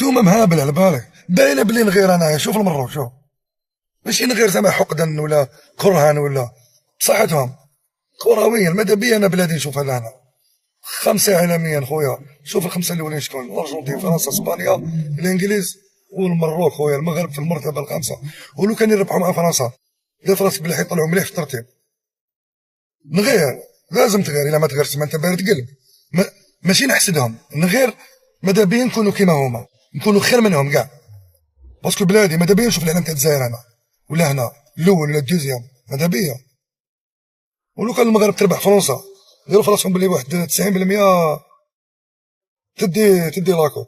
انتوما مهابل على بالك، باينه بلي نغير انايا. شوف المروك، شوف ماشي نغير زعما حقدا ولا كرها ولا بصحتهم كرويا. ماذا بيا انا بلادي نشوفها لهنا 5 عالميا خويا. شوف ال5 الاولين شكون؟ الارجنتين، فرنسا، اسبانيا، الانجليز والمروك خويا. المغرب في المرتبه ال5. ولو كان يربحوا مع فرنسا لا فرنسا بلي حيطلعوا مليح في الترتيب. نغير، لازم تغير. الا ما تغيرش ما انت بارد قلب. ماشي نحسدهم، نغير. ماذا بيا نكونوا كيما هما، نكونوا خير منهم كاع. باسكو بلادي ماذا بيا نشوف الاعلام تاع الجزائر انا ولا هنا الاول ولا الدوزيام. ماذا بيا ولو كان المغرب تربح فرنسا ديروا في راسهم بلي واحد 90% تدي لاكو،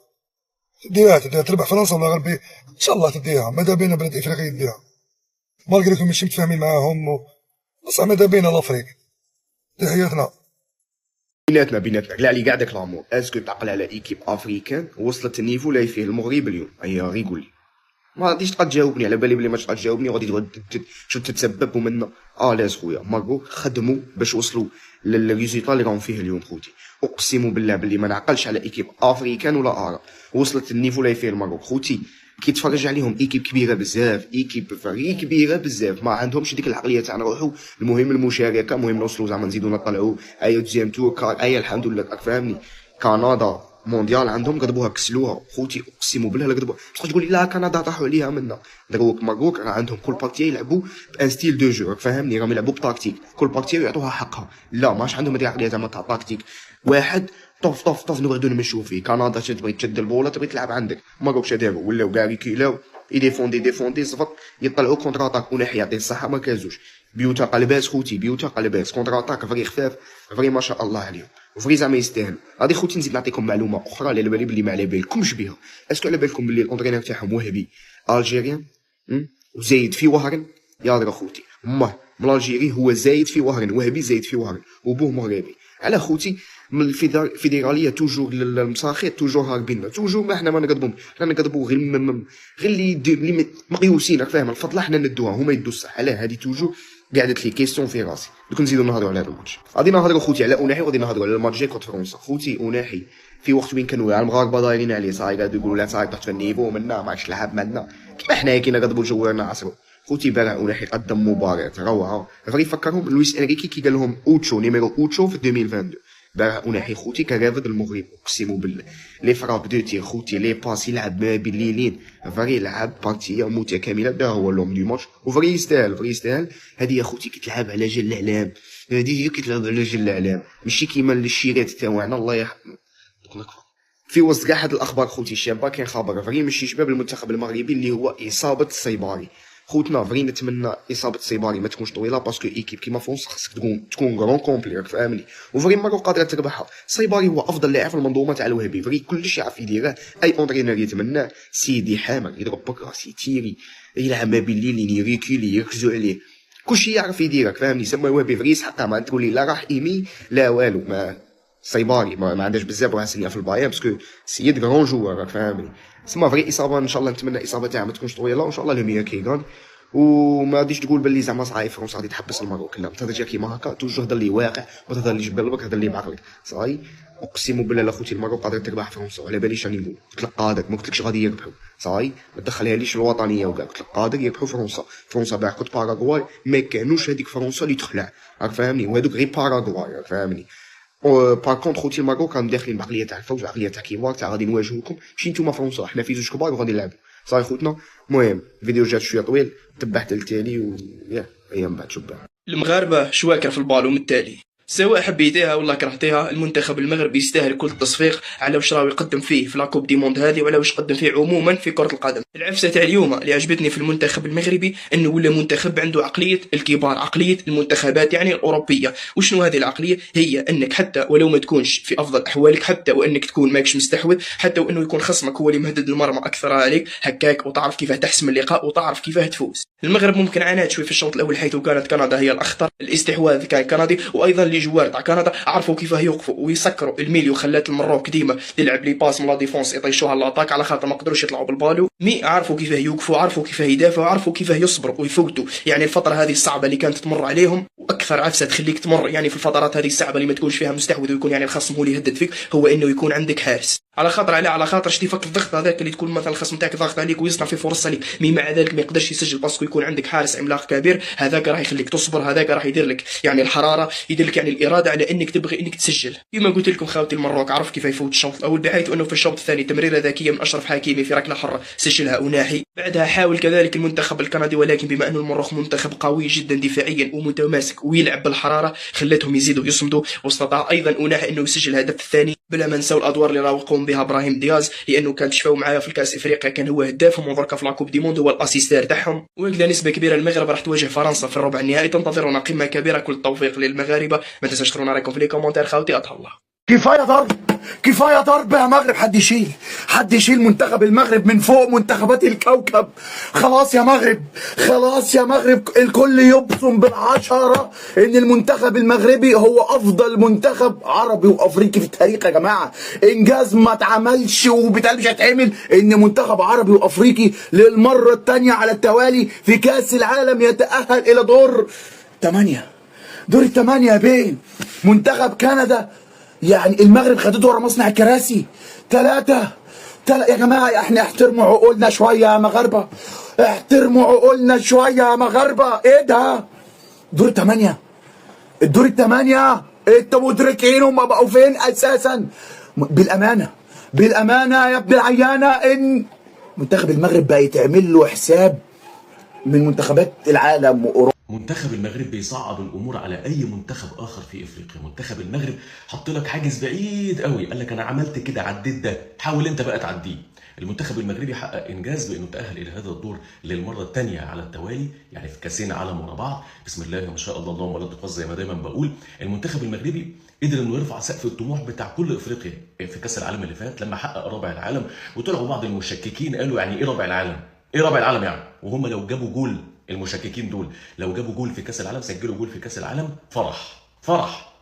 تديها تربح فرنسا المغرب ان شاء الله تديها. ماذا بينا بلاد افريقيا يديها مالغري كون ماشي متفاهمين معاهم بصح ماذا بينا لافريك. تحياتنا بيناتنا كاع اللي قاعد داك لامور. اسكو تعقل على ايكيب افريكان وصلت النيفو اللي فيه المغرب اليوم؟ ايا غير قول لي. ما غاديش تبقى تجاوبني، على بالي بلي ما تبقى تجاوبني وغادي شو تتسبب ومنا. لاز خويا ماركو خدموا باش وصلوا للريزولطا اللي راهم فيه اليوم خوتي. اقسم بالله بلي ما نعقلش على ايكيب افريكان ولا عرب وصلت النيفو اللي فيه المغرب خوتي. كي تفرج عليهم ايكيب كبيره بزاف، ايكيب فريق كبيره بزاف، ما عندهمش ديك العقليه تاع نروحوا المهم المشاركه، المهم نوصلوا زعما نزيدو نطلعوا ايا دوزيام تور كار ايا الحمد لله راك فاهمني. كندا مونديال عندهم قلبوها كسلوها خوتي اقسم بالله قلبوها. تقدر تقول لي لا كندا طاحوا عليها منا. دروك ماروك راه عندهم كل بارتي يلعبوا بان ستيل دو جو راك فاهمني، راهم يلعبوا بتاكتيك، كل بارتي يعطوها حقها. لا ماش عندهم هذيك العقليه زعما تاع تاكتيك واحد طف نقعدو نمشيو فيه. كندا تبغي تشد البوله تبغي تلعب عندك، ماروك شاديرو ولاو كاع ريكيلاو يديفوندي صفط يطلعوا كونتر اتاك. ونحي يعطيه الصحه ما كازوش بيوتا قلباس خوتي، بيوتا قلباس كونتر اتاك فري خفاف فري ما شاء الله عليهم وفري زعما يستاهل. غادي خوتي نزيد نعطيكم معلومه اخرى على بالي بلي ما على بالكمش بها. اسكو على بالكم بلي الاونترينور تاعهم وهبي الجيريان وزايد في وهرن؟ يا درا خوتي من الجيري هو زايد في وهرن، وهبي زايد في وهرن وبوه مغربي. على خوتي من الفيدراليه توجور المساخيط توجور هاربين، توجور ما حنا ما نقدبوهم، حنا نقدبو غير اللي مقيوسين راك فاهم. الفضله حنا ندوها هما يدوا الصح. علاه هذه توجور قعدت لي كيسيون في راسي. دوك نزيدو نهضروا على هذا الماتش. غادي نهضروا خوتي على اوناحي وغادي نهضروا على الماتش جاي كونتر فرنسا. خوتي اوناحي في وقت وين كانوا المغاربه دايرين عليه صاي قاعدوا يقولوا لا صاي تحت في النيفو منا ما عادش لعب منا كيما حنايا كي نقدبوا جوارنا عصرو. خوتي بارع اوناحي قدم مباراه روعه. فري فكرهم لويس انريكي كي قال لهم اوتشو نيميرو اوتشو في 2022 بارع اوناحي خوتي كان رافد المغرب اقسم بالله. لي فراب دو تير خوتي لي باس يلعب ما بين ليلين فري لعب بارتيه متكامله. دا هو لوم دو ماتش وفري يستاهل. هذه يا خوتي كتلعب على جل الاعلام، هذه هي كتلعب على جل الاعلام ماشي كيما الشيرات تاعنا الله يرحم. في وسط كاع هاد الاخبار خوتي الشابه كاين خبر فري ماشي شباب المنتخب المغربي اللي هو اصابه السيباري. خوتنا فري نتمنى اصابه السيباري ما تكونش طويله باسكو ايكيب كيما فرنسا خاصك تكون غران كومبلي راك فاهمني. وفري مارو قادره تربحها. السيباري هو افضل لاعب في المنظومه تاع الوهبي، فري كلشي يعرف يديره. اي اونترينور يتمناه. سيدي حامر يضرب بكراسي تيري يلعب ما بين ليلين يريكولي يركزوا عليه كلشي يعرف يديرك فاهمني. سما الوهبي فري يسحقها ما تقول لي لا راح ايمي لا والو. ما سيباري ما عندهاش بزاف راه سنيه في البايرن باسكو سيد غران جوار راك فاهمني. سما فري اصابه ان شاء الله نتمنى الاصابه تاعها ما تكونش طويله وان شاء الله لو ميا كيغان. وما غاديش تقول باللي زعما صاي فرنسا غادي تحبس المغرب، لا تهضر كيما هكا توجو هضر لي واقع ما تهضرليش بقلبك هضر لي بعقلك صاي. اقسم بالله اخوتي المغرب قادر تربح فرنسا وعلى باليش راني نقول. قلت لك قادر ما قلتلكش غادي يربحوا صاي. ما تدخلها ليش الوطنيه وكاع قلت لك قادر يربحوا فرنسا باعت باراغواي ما كانوش هذيك فرنسا اللي تخلع راك فاهمني. وهذوك غير باراغواي راك فاهمني. باغ كونطخ خوتي المغرب راهم داخلين بعقليه تاع الفوز عقليه تاع كيمار تاع غادي نواجهوكم ماشي نتوما فرنسا حنا في زوج كبار وغادي نلعبوا صاي خوتنا. المهم الفيديو جات شويه طويل تبعت للتالي ويا ايام بعد شبان. المغاربه شواكر في البالو من التالي سواء حبيتيها ولا كرهتيها. المنتخب المغربي يستاهل كل التصفيق على واش راهو يقدم فيه في لاكوب دي موند هذه ولا واش قدم فيه عموما في كرة القدم. العفسة تاع اليوم اللي عجبتني في المنتخب المغربي انه ولا منتخب عنده عقلية الكبار، عقلية المنتخبات يعني الأوروبية. وشنو هذه العقلية؟ هي انك حتى ولو ما تكونش في افضل احوالك، حتى وانك تكون ماكش مستحوذ، حتى وانه يكون خصمك هو اللي مهدد المرمى اكثر عليك هكاك، وتعرف كيفاه تحسم اللقاء وتعرف كيفاه تفوز. المغرب ممكن عانت شوي في الشوط الاول حيث كانت كندا هي الاخطر، الاستحواذ كان كندي، وايضا لي جوار تاع كندا عرفوا كيفاه يوقفوا ويسكروا الميليو. خلات المروك ديما يلعب لي باس من لا ديفونس يطيشوها لاتاك على خاطر ما قدروش يطلعوا بالبالو. عرفوا كيفاه يوقفوا، عرفوا كيفاه يدافعوا، عرفوا كيفاه يصبروا ويفوتوا يعني الفتره هذه الصعبه اللي كانت تمر عليهم واكثر اكثر عفسه تخليك تمر يعني في الفترات هذه الصعبه اللي ما تكونش فيها مستحوذ ويكون يعني الخصم هو اللي يهدد فيك، هو انه يكون عندك حارس. على خاطر شتي فك الضغط هذاك اللي تكون مثلا الخصم تاعك ضاغط عليك ويصنع في فرص ليك، مي مع ذلك ما يقدرش يسجل باسكو يكون عندك حارس عملاق كبير. هذاك راح يخليك تصبر، هذاك راح يدير لك يعني الحراره، يدير لك يعني الاراده على انك تبغي انك تسجل. كما قلت لكم خاوتي المروك عرف كيف يفوت الشوط الاول، بحيث انه في الشوط الثاني تمريره ذكيه من اشرف حكيمي في ركله حره سجلها اناحي. بعدها حاول كذلك المنتخب الكندي، ولكن بما انه المروك منتخب قوي جدا دفاعيا ومتماسك ويلعب بالحراره خلتهم يزيدوا يصمدوا، واستطاع ايضا اناحي انه يسجل الهدف الثاني. بلا ما نساو الادوار اللي راهو قوم بها ابراهيم دياز، لانه كان تشفاو معايا في الكاس افريقيا كان هو هدافهم، ودركا في لاكوب دي موند هو الاسيستير تاعهم. وإلى نسبه كبيره المغرب راح تواجه فرنسا في الربع النهائي، تنتظرنا قمه كبيره. كل التوفيق للمغاربه، ما تنساش تخلونا رايكم في لي كومونتير خاوتي. الله كفايه ضرب، كفايه ضرب يا مغرب. حد يشيل منتخب المغرب من فوق منتخبات الكوكب. خلاص يا مغرب، خلاص يا مغرب، الكل يبصم بالعشره ان المنتخب المغربي هو افضل منتخب عربي وافريقي في التاريخ يا جماعه. انجاز ما اتعملش وبالتالي مش هيتعمل ان منتخب عربي وافريقي للمره الثانيه على التوالي في كاس العالم يتاهل الى دور الثمانيه بين منتخب كندا. يعني المغرب خدته ورا مصنع الكراسي 3 يا جماعه. احنا احترموا عقولنا شويه يا مغاربه، احترموا عقولنا شويه يا مغاربه. ايه ده؟ الدور الثمانيه انتوا مدركين هم بقوا فين اساسا؟ بالامانه يا ابن العيانه ان منتخب المغرب بقى يتعمل له حساب من منتخبات العالم واوروبا. منتخب المغرب بيصعب الامور على اي منتخب اخر في افريقيا. منتخب المغرب حط لك حاجز بعيد قوي، قال لك انا عملت كده عديت ده، حاول انت بقى تعديه. المنتخب المغربي حقق انجاز بانه تاهل الى هذا الدور للمره الثانيه على التوالي، يعني في كاسين عالم ورا بعض. بسم الله ما شاء الله اللهم لا تقص زي ما دايما بقول. المنتخب المغربي قدر انه يرفع سقف الطموح بتاع كل افريقيا في كاس العالم اللي فات لما حقق رابع العالم. وطلعوا بعض المشككين قالوا يعني ايه رابع العالم؟ ايه رابع العالم يعني؟ وهم لو جابوا جول، المشككين دول لو جابوا جول في كاس العالم، سجلوا جول في كاس العالم، فرح.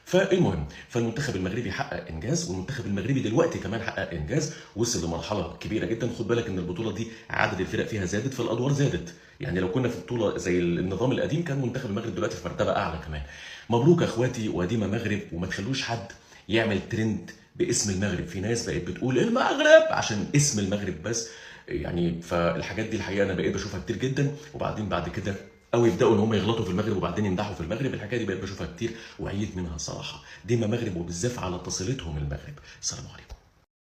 فالمهم فالمنتخب المغربي حقق انجاز، والمنتخب المغربي دلوقتي كمان حقق انجاز، وصل لمرحله كبيره جدا. خد بالك ان البطوله دي عدد الفرق فيها زادت، فالادوار زادت. يعني لو كنا في بطوله زي النظام القديم كان منتخب المغرب دلوقتي في مرتبه اعلى كمان. مبروك يا اخواتي، وديما مغرب، وما تخلوش حد يعمل ترند باسم المغرب. في ناس بقت بتقول المغرب عشان اسم المغرب بس، يعني فالحاجات دي الحقيقه انا بقيت بشوفها كتير جدا. وبعدين بعد كده او يبداوا ان هم يغلطوا في المغرب وبعدين يمدحوا في المغرب. الحكايه دي بقيت بشوفها كتير وعيت منها الصراحه. ديما مغرب، وبالذات على تصلتهم المغرب. السلام عليكم.